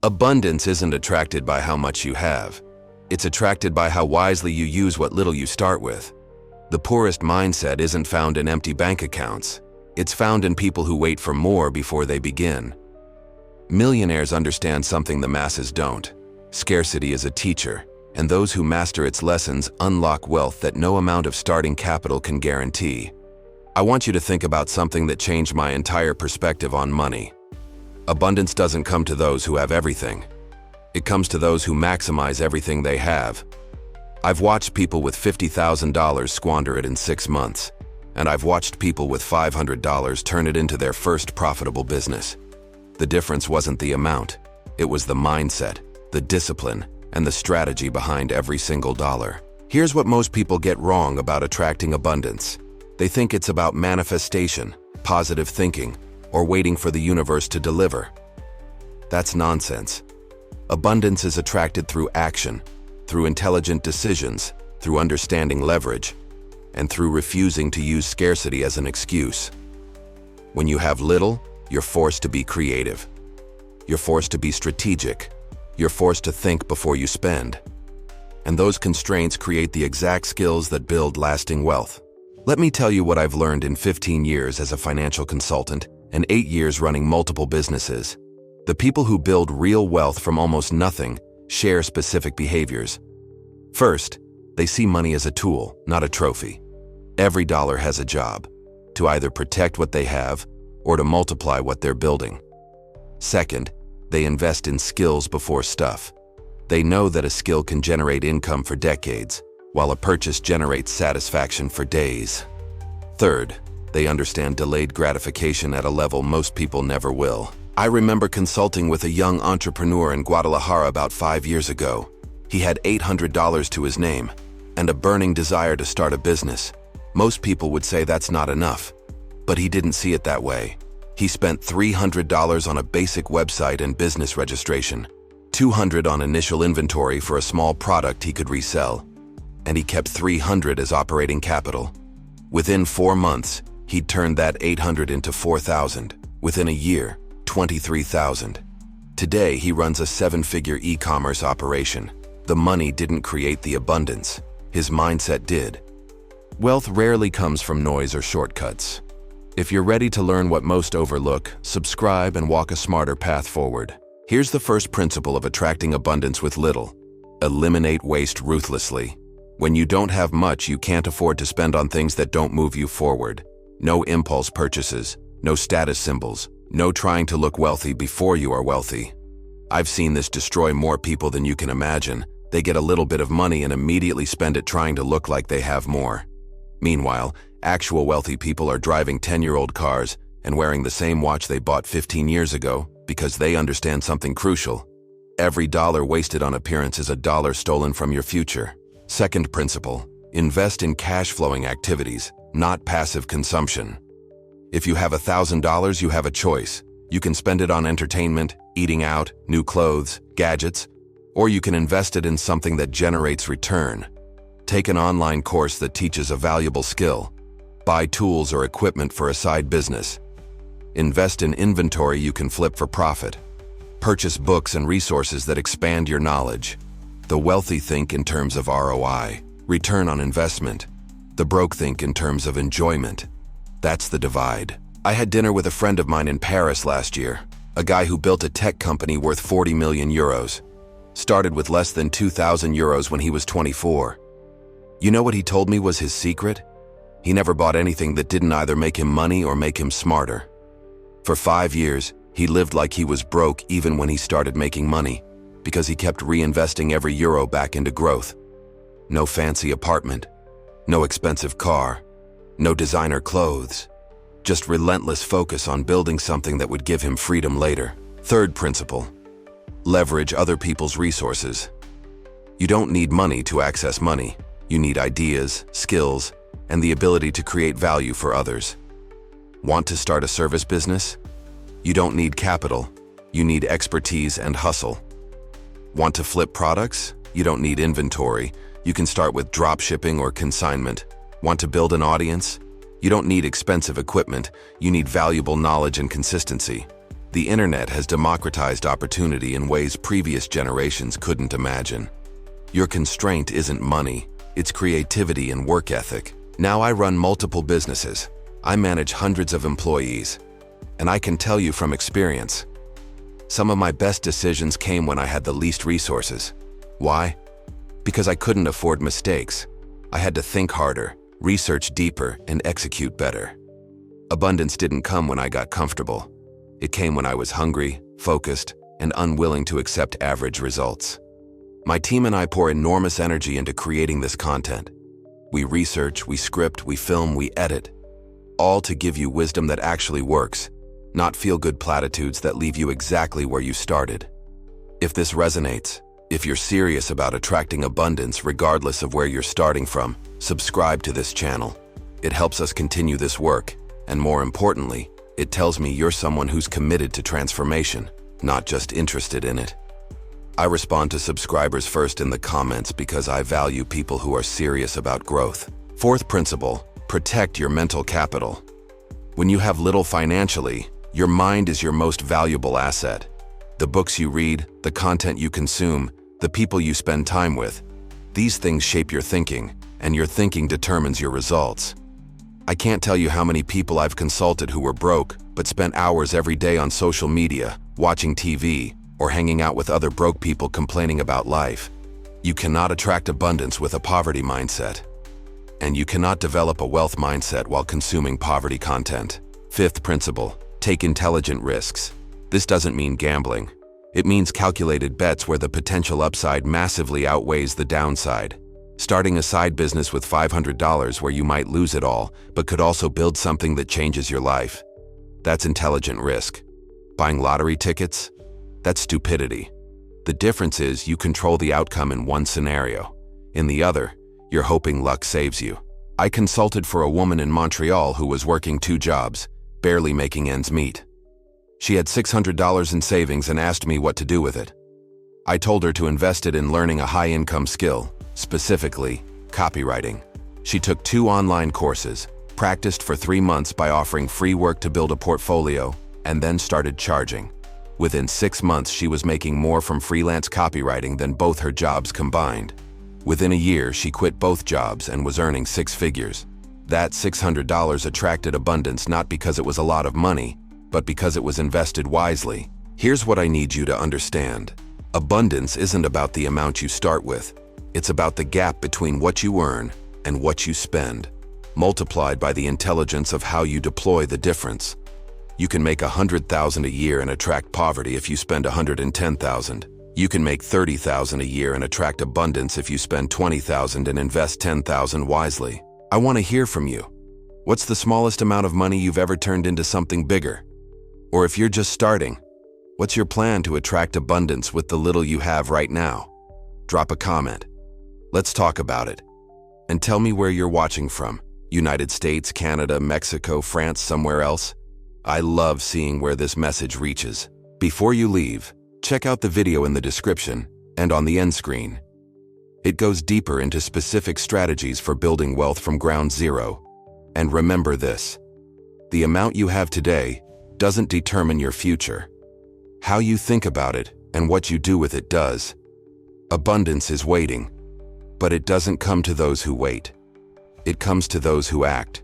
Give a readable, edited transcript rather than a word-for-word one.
Abundance isn't attracted by how much you have. It's attracted by how wisely you use what little you start with. The poorest mindset isn't found in empty bank accounts. It's found in people who wait for more before they begin. Millionaires understand something the masses don't. Scarcity is a teacher, and those who master its lessons unlock wealth that no amount of starting capital can guarantee. I want you to think about something that changed my entire perspective on money. Abundance doesn't come to those who have everything. It comes to those who maximize everything they have. I've watched people with $50,000 squander it in 6 months, and I've watched people with $500 turn it into their first profitable business. The difference wasn't the amount, it was the mindset, the discipline, and the strategy behind every single dollar. Here's what most people get wrong about attracting abundance. They think it's about manifestation, positive thinking, or waiting for the universe to deliver. That's nonsense. Abundance is attracted through action, through intelligent decisions, through understanding leverage, and through refusing to use scarcity as an excuse. When you have little, you're forced to be creative. You're forced to be strategic. You're forced to think before you spend. And those constraints create the exact skills that build lasting wealth. Let me tell you what I've learned in 15 years as a financial consultant and 8 years running multiple businesses. The people who build real wealth from almost nothing share specific behaviors. First, they see money as a tool, not a trophy. Every dollar has a job, to either protect what they have or to multiply what they're building. Second, they invest in skills before stuff. They know that a skill can generate income for decades, while a purchase generates satisfaction for days. Third, they understand delayed gratification at a level most people never will. I remember consulting with a young entrepreneur in Guadalajara about 5 years ago. He had $800 to his name and a burning desire to start a business. Most people would say that's not enough, but he didn't see it that way. He spent $300 on a basic website and business registration, $200 on initial inventory for a small product he could resell, and he kept $300 as operating capital. Within 4 months, he'd turned that $800 into $4,000. Within a year, $23,000. Today, he runs a 7-figure e-commerce operation. The money didn't create the abundance. His mindset did. Wealth rarely comes from noise or shortcuts. If you're ready to learn what most overlook, subscribe and walk a smarter path forward. Here's the first principle of attracting abundance with little. Eliminate waste ruthlessly. When you don't have much, you can't afford to spend on things that don't move you forward. No impulse purchases, no status symbols, no trying to look wealthy before you are wealthy. I've seen this destroy more people than you can imagine. They get a little bit of money and immediately spend it trying to look like they have more. Meanwhile, actual wealthy people are driving 10-year-old cars and wearing the same watch they bought 15 years ago because they understand something crucial. Every dollar wasted on appearance is a dollar stolen from your future. Second principle, invest in cash-flowing activities, not passive consumption. If you have $1,000, you have a choice. You can spend it on entertainment, eating out, new clothes, gadgets, or you can invest it in something that generates return. Take an online course that teaches a valuable skill. Buy tools or equipment for a side business. Invest in inventory you can flip for profit. Purchase books and resources that expand your knowledge. The wealthy think in terms of ROI, return on investment. The broke think in terms of enjoyment. That's the divide. I had dinner with a friend of mine in Paris last year, a guy who built a tech company worth 40 million euros. Started with less than 2,000 euros when he was 24. You know what he told me was his secret? He never bought anything that didn't either make him money or make him smarter. For 5 years, he lived like he was broke even when he started making money, because he kept reinvesting every euro back into growth. No fancy apartment, no expensive car, no designer clothes, just relentless focus on building something that would give him freedom later. Third principle, leverage other people's resources. You don't need money to access money. You need ideas, skills, and the ability to create value for others. Want to start a service business? You don't need capital. You need expertise and hustle. Want to flip products? You don't need inventory. You can start with drop shipping or consignment. Want to build an audience? You don't need expensive equipment. You need valuable knowledge and consistency. The internet has democratized opportunity in ways previous generations couldn't imagine. Your constraint isn't money, it's creativity and work ethic. Now I run multiple businesses. I manage hundreds of employees. And I can tell you from experience, some of my best decisions came when I had the least resources. Why? Because I couldn't afford mistakes. I had to think harder, research deeper, and execute better. Abundance didn't come when I got comfortable. It came when I was hungry, focused, and unwilling to accept average results. My team and I pour enormous energy into creating this content. We research, we script, we film, we edit, all to give you wisdom that actually works, not feel-good platitudes that leave you exactly where you started. If this resonates, if you're serious about attracting abundance regardless of where you're starting from, subscribe to this channel. It helps us continue this work, and more importantly, it tells me you're someone who's committed to transformation, not just interested in it. I respond to subscribers first in the comments because I value people who are serious about growth. Fourth principle, protect your mental capital. When you have little financially, your mind is your most valuable asset. The books you read, the content you consume, the people you spend time with, these things shape your thinking, and your thinking determines your results. I can't tell you how many people I've consulted who were broke, but spent hours every day on social media, watching TV, or hanging out with other broke people complaining about life. You cannot attract abundance with a poverty mindset. And you cannot develop a wealth mindset while consuming poverty content. Fifth principle, take intelligent risks. This doesn't mean gambling. It means calculated bets where the potential upside massively outweighs the downside. Starting a side business with $500 where you might lose it all, but could also build something that changes your life. That's intelligent risk. Buying lottery tickets? That's stupidity. The difference is you control the outcome in one scenario. In the other, you're hoping luck saves you. I consulted for a woman in Montreal who was working 2 jobs, barely making ends meet. She had $600 in savings and asked me what to do with it. I told her to invest it in learning a high-income skill, specifically copywriting. She took 2 online courses, practiced for 3 months by offering free work to build a portfolio, and then started charging. Within 6 months, she was making more from freelance copywriting than both her jobs combined. Within a year, she quit both jobs and was earning 6 figures. That $600 attracted abundance not because it was a lot of money, but because it was invested wisely. Here's what I need you to understand. Abundance isn't about the amount you start with. It's about the gap between what you earn and what you spend, multiplied by the intelligence of how you deploy the difference. You can make $100,000 a year and attract poverty if you spend $110,000. You can make $30,000 a year and attract abundance if you spend $20,000 and invest $10,000 wisely. I want to hear from you. What's the smallest amount of money you've ever turned into something bigger? Or if you're just starting, what's your plan to attract abundance with the little you have right now? Drop a comment. Let's talk about it. And tell me where you're watching from. United States, Canada, Mexico, France, somewhere else? I love seeing where this message reaches. Before you leave, check out the video in the description and on the end screen. It goes deeper into specific strategies for building wealth from ground zero. And remember this: the amount you have today doesn't determine your future. How you think about it and what you do with it does. Abundance is waiting, but it doesn't come to those who wait. It comes to those who act.